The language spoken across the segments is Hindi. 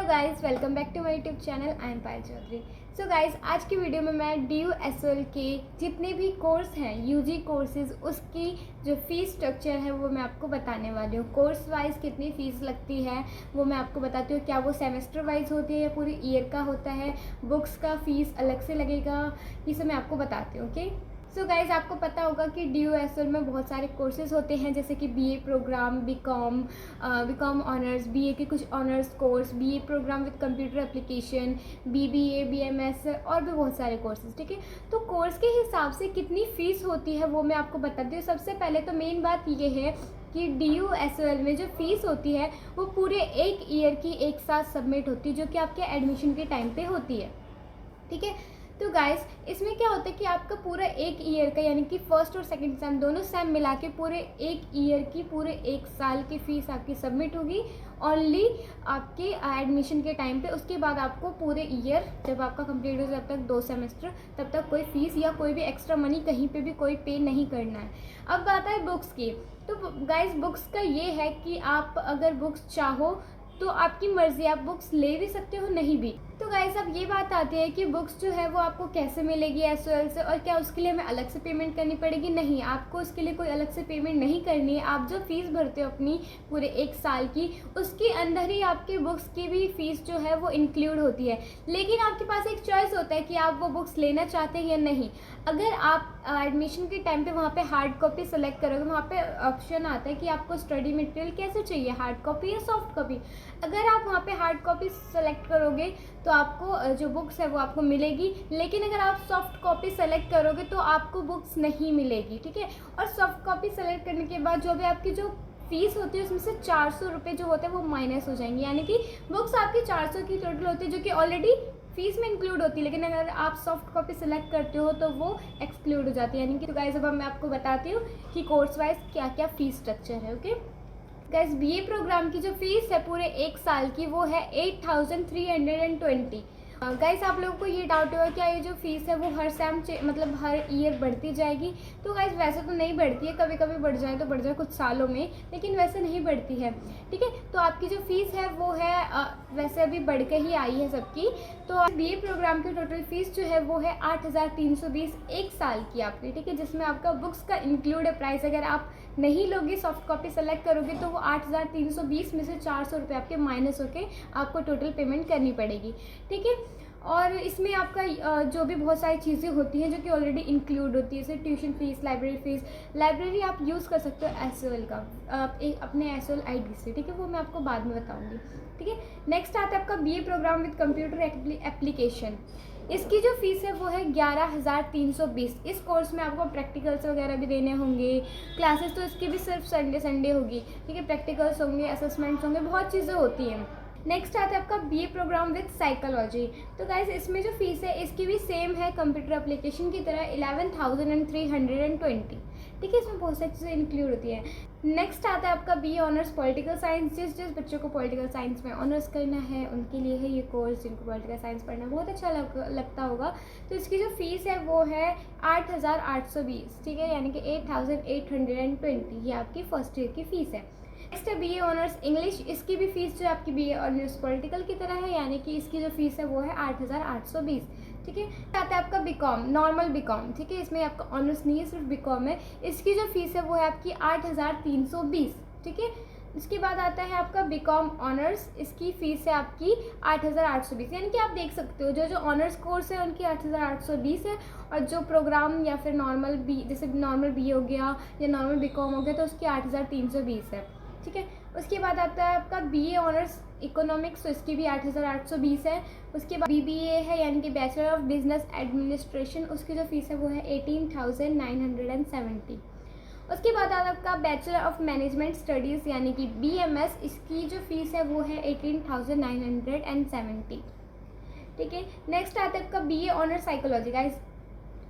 Guys, welcome back to my YouTube channel. I am Payal Chaudhary. So guys, आज की वीडियो में मैं DUSL के जितने भी कोर्स हैं यूजी कोर्सेज, उसकी जो फ़ीस स्ट्रक्चर है वो मैं आपको बताने वाली हूँ। कोर्स वाइज कितनी फ़ीस लगती है वो मैं आपको बताती हूँ। क्या वो सेमेस्टर वाइज होती है या पूरी ईयर का होता है, बुक्स का फ़ीस अलग से लगेगा, ये सब मैं आपको बताती हूँ। ओके, सो गाइज़, आपको पता होगा कि DUSL में बहुत सारे कोर्सेज़ होते हैं, जैसे कि BA program, BCom honours, BA के कुछ honours course, BA program with computer application, BBA, BMS और भी बहुत सारे कोर्सेज़। ठीक है, तो कोर्स के हिसाब से कितनी फ़ीस होती है वो मैं आपको बताती हूँ। सबसे पहले तो मेन बात ये है कि DUSL में जो फ़ीस होती है वो पूरे एक ईयर की एक साथ सबमिट होती है, जो कि आपके एडमिशन के टाइम पे होती है। ठीक है, तो गाइस, इसमें क्या होता है कि आपका पूरा एक ईयर का, यानी कि फर्स्ट और सेकंड सेम दोनों सेम मिला के पूरे एक ईयर की, पूरे एक साल की फ़ीस आपकी सबमिट होगी ओनली आपके एडमिशन के टाइम पे। उसके बाद आपको पूरे ईयर जब आपका कंप्लीट हो, जब तक 2 सेमेस्टर, तब तक कोई फ़ीस या कोई भी एक्स्ट्रा मनी कहीं पे भी कोई पे नहीं करना है। अब बात है बुक्स की। तो गाइस, बुक्स का ये है कि आप अगर बुक्स चाहो तो आपकी मर्ज़ी, आप बुक्स ले भी सकते हो, नहीं भी। तो गाइस, अब ये बात आती है कि बुक्स जो है वो आपको कैसे मिलेगी SOL से, और क्या उसके लिए हमें अलग से पेमेंट करनी पड़ेगी? नहीं, आपको उसके लिए कोई अलग से पेमेंट नहीं करनी है। आप जो फ़ीस भरते हो अपनी पूरे एक साल की, उसके अंदर ही आपके बुक्स की भी फ़ीस जो है वो इंक्लूड होती है। लेकिन आपके पास एक चॉइस होता है कि आप वो बुक्स लेना चाहते हैं या नहीं। अगर आप एडमिशन के टाइम पे वहाँ पे हार्ड कॉपी सेलेक्ट करोगे, वहाँ पे ऑप्शन आता है कि आपको स्टडी मटेरियल कैसे चाहिए, हार्ड कॉपी या सॉफ्ट कॉपी। अगर आप वहाँ पे हार्ड कॉपी सेलेक्ट करोगे तो आपको जो बुक्स है वो आपको मिलेगी, लेकिन अगर आप सॉफ्ट कॉपी सेलेक्ट करोगे तो आपको बुक्स नहीं मिलेगी। ठीक है, और सॉफ्ट कॉपी सेलेक्ट करने के बाद जो भी आपकी जो फ़ीस होती है उसमें से 400 रुपये जो होते हैं वो माइनस हो जाएंगे, यानी कि बुक्स आपकी 400 की टोटल होती है, जो कि ऑलरेडी फ़ीस में इंक्लूड होती है। लेकिन अगर आप सॉफ्ट कॉपी सेलेक्ट करते हो तो वो एक्सक्लूड हो जाती है, यानी कि। तो गाइस, अब मैं आपको बताती हूँ कि कोर्स वाइज क्या क्या फ़ीस स्ट्रक्चर है। ओके गाइस, BA प्रोग्राम की जो फ़ीस है पूरे एक साल की वो है 8320। गाइस, आप लोगों को ये डाउट होगा क्या ये जो फ़ीस है वो हर सेम मतलब हर ईयर बढ़ती जाएगी? तो गाइस, वैसे तो नहीं बढ़ती है, कभी कभी बढ़ जाए तो बढ़ जाए कुछ सालों में, लेकिन वैसे नहीं बढ़ती है। ठीक है, तो आपकी जो फ़ीस है वो है वैसे अभी बढ़ के ही आई है सबकी। तो BA प्रोग्राम की टोटल फ़ीस जो है वो है 8320 एक साल की आपकी। ठीक है, जिसमें आपका बुक्स का इंक्लूड है प्राइस। अगर आप नहीं लोगे, सॉफ्ट कॉपी सेलेक्ट करोगे, तो वो 8320 में से 400 रुपये आपके माइनस होके आपको टोटल पेमेंट करनी पड़ेगी। ठीक है, और इसमें आपका जो भी बहुत सारी चीज़ें होती हैं जो कि ऑलरेडी इंक्लूड होती है, जैसे tuition fees, library fees. Library आप यूज़ कर सकते हो SOL का, अपने SOL ID से। ठीक है, वो मैं आपको बाद में बताऊँगी। ठीक है, नेक्स्ट आता है आपका BA program with computer application. इसकी जो फ़ीस है वो है 11,320। इस कोर्स में आपको प्रैक्टिकल्स वगैरह भी देने होंगे, क्लासेस तो इसकी भी सिर्फ संडे होगी। ठीक है, प्रैक्टिकल्स होंगे, असेसमेंट्स होंगे, बहुत चीज़ें होती हैं। नेक्स्ट आता है आपका BA प्रोग्राम विद साइकोलॉजी। तो गाइस, इसमें जो फ़ीस है इसकी भी सेम है कंप्यूटर एप्लीकेशन की तरह, 11,320। ठीक है, इसमें बहुत सारी चीज़ें इंक्लूड होती है। नेक्स्ट आता है आपका BA ऑनर्स पॉलिटिकल साइंस। जिस बच्चों को पॉलिटिकल साइंस में ऑनर्स करना है उनके लिए है ये कोर्स। जिनको पॉलिटिकल साइंस पढ़ना बहुत अच्छा लगता होगा, तो इसकी जो फ़ीस है वो है 8,820। ठीक है, यानी कि 8,820 ये आपकी फर्स्ट ईयर की फ़ीस है। नेक्स्ट है BA ऑनर्स इंग्लिश। इसकी भी फ़ीस जो आपकी BA ऑनर्स पॉलिटिकल की तरह है, यानी कि इसकी जो फ़ीस है वो है 8,820। ठीक है, आता है आपका BCom, नॉर्मल BCom। ठीक है, इसमें आपका ऑनर्स नहीं है, सिर्फ BCom है। इसकी जो फ़ीस है वो है आपकी 8,320। ठीक है, इसके बाद आता है आपका BCom ऑनर्स। इसकी फ़ीस है आपकी 8,820, यानी कि आप देख सकते हो जो ऑनर्स कोर्स है उनकी 8,820 है, और जो प्रोग्राम या फिर नॉर्मल जैसे नॉर्मल BA हो गया या नॉर्मल BCom हो गया तो उसकी 8,320 है। ठीक है, उसके बाद आता है आपका BA ऑनर्स इकोनॉमिक्स। तो इसकी भी 8,820 है। उसके बाद BBA है, यानी कि बैचलर ऑफ बिजनेस एडमिनिस्ट्रेशन। उसकी जो फ़ीस है वो है 18,970। उसके बाद आता है आपका बैचलर ऑफ मैनेजमेंट स्टडीज़, यानी कि BMS। इसकी जो फ़ीस है वो है 18,970। ठीक है, नेक्स्ट आता है आपका BA ऑनर्स साइकोलॉजी। गाइस,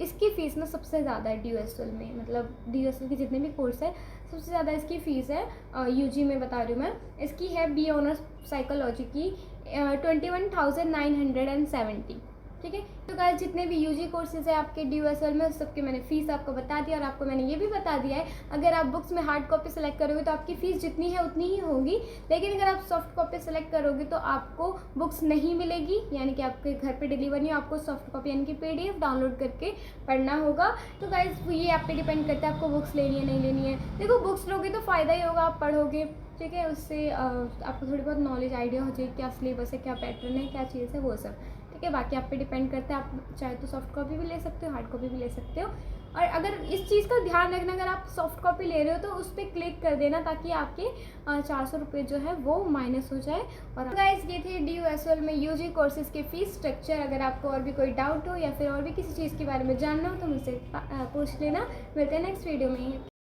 इसकी फ़ीस ना सबसे ज़्यादा है DUSL में, मतलब DUSL के जितने भी कोर्स है सबसे ज़्यादा इसकी फ़ीस है। UG में बता रही हूँ मैं। इसकी है BA ऑनर्स साइकोलॉजी की 21,970। ठीक है। तो गाइस जितने भी यूजी कोर्सेज है आपके DUSL में, उस सबके मैंने फ़ीस आपको बता दिया और आपको मैंने ये भी बता दिया है अगर आप बुक्स में हार्ड कॉपी सेलेक्ट करोगे तो आपकी फ़ीस जितनी है उतनी ही होगी, लेकिन अगर आप सॉफ्ट कॉपी सेलेक्ट करोगे तो आपको बुक्स नहीं मिलेगी, यानी कि आपके घर पे डिलीवर नहीं, आपको सॉफ्ट कॉपी यानी कि PDF डाउनलोड करके पढ़ना होगा। तो गाइस ये आप पे डिपेंड करता है आपको बुक्स लेनी है नहीं लेनी है। देखो बुक्स लोगे तो फ़ायदा ही होगा, आप पढ़ोगे, ठीक है, उससे आपको थोड़ी बहुत नॉलेज आइडिया हो जाएगी क्या सिलेबस है, क्या पैटर्न है, क्या चीज़ है, वो सब, ठीक है। बाकी आप पे डिपेंड करता है, आप चाहे तो सॉफ्ट कॉपी भी ले सकते हो, हार्ड कॉपी भी ले सकते हो। और अगर इस चीज़ का ध्यान रखना, अगर आप सॉफ्ट कॉपी ले रहे हो तो उस पर क्लिक कर देना ताकि आपके 400 रुपये जो है वो माइनस हो जाए। और गाइस ये थे DUSL में UG कोर्सेज़ के फ़ीस स्ट्रक्चर। अगर आपको और भी कोई डाउट हो या फिर और भी किसी चीज़ के बारे में जानना हो तो मुझसे पूछ लेना। मिलते हैं नेक्स्ट वीडियो में।